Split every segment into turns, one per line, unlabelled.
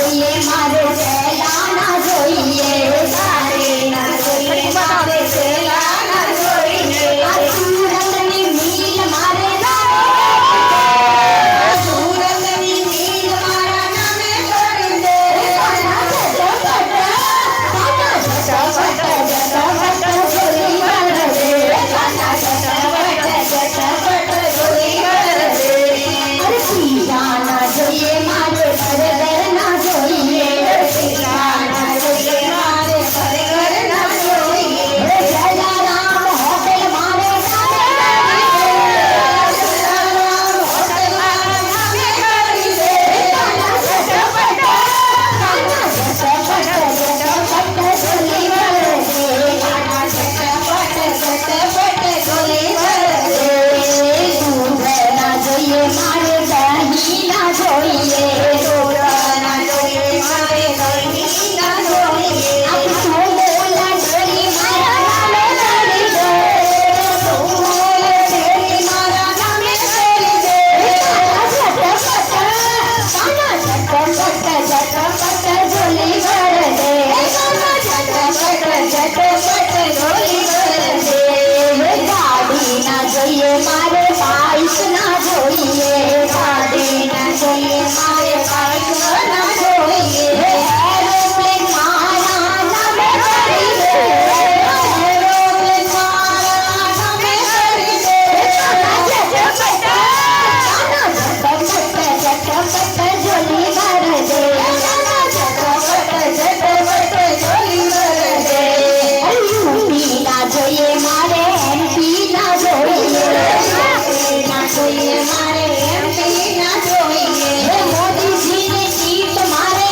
જોઈએ મારે પહેલા ના જોઈએ તારે ના જોઈએ મારે પહેલા ના જોઈએ આ સુરતની મિલ મારે લાવે સુરતની મિલ મારા નામે કરી દે ઝટપટ જોડી કર દે ઝટપટ જોડી કર દે અરે પીઝા ના જોઈએ મારે બર્ગર ના જોઈએ પીઝા ના જોઈએ મારે બર્ગર ના જોઈએ જલારામ હોટેલ મારે જલારામ હોટેલ મારા નામે કરી દે ઝટપટ જોડી કર દે ઝટપટ જોડી કર દે દૂધ ના જોઈએ મારે દહીં ના જોઈએ દૂધ ના જોઈએ મારે દહીં ના જોઈએ સોમોલા ડેરી મારા નામે કરી દે સોમોલા ડેરી મારા નામે કરી દે ઝટપટ જોડી કર દે ઝટપટ જોડી કર દે ગાડી ના જોઈએ મારે બાઈક ના જોઈએ ગાડી ના જોઈએ મારે બાઈક ના જોઈએ એરોપ્લેન મારા નામે કરી દે એરોપ્લેન મારા નામે કરી દે ઝટપટ જોડી કર દે ઝટપટ જોડી કર દે યુપી ના જોઈએ મારે એમપી ના જોઈએ ના જોઈએ મારે એમપી ના જોઈએ મોદીજીની સીટ મારે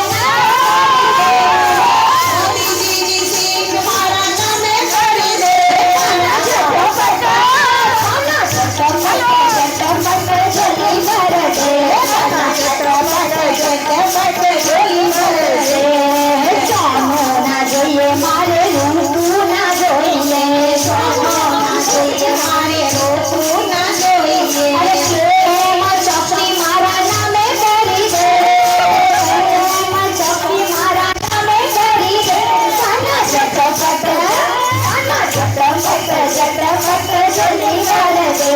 મોદીજીની સીટ મારા નામે કરી દે ઝટપટ જોડી કર દે ઝટપટ જોડી કર દે ચાનો ના જોઈએ મારે રૂપુ ના જોઈએ ચાનો ના જોઈએ મારે રૂપુ ના જોઈએ પ્રેમ ચોકડી મારા નામે કરી દે પ્રેમ ચોકડી મારા નામે કરી દે ઝટપટ જોડી કર દે ઝટપટ જોડી કર દે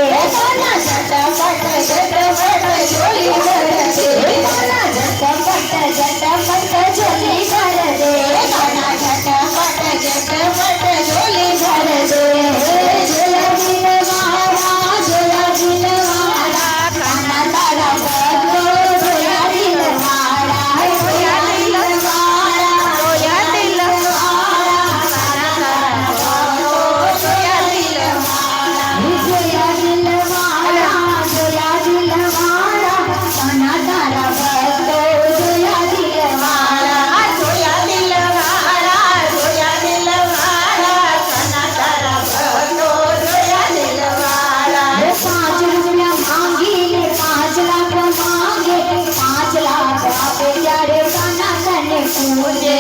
ઝટપટ જોડી કર દે ઝટપટ જોડી કર દે જોયા દિલ વાળા કાના તારા પગલો જોયા દિલ વાળા જોયા દિલ વાળા જોયા દિલ વાળા કાના તારા પગલો જોયા દિલ વાળા જોયા દિલ વાળા જોયા દિલ વાળા કાના તારા પગલો જોયા દિલ વાળા જોયા દિલ વાળા જોયા દિલ વાળા કાના તારા પગલો જોયા દિલ વાળા 5 રૂપિયા માંગીને 5 લાખ માંગે 5 લાખ આપે ત્યારે કાના તને પૂજે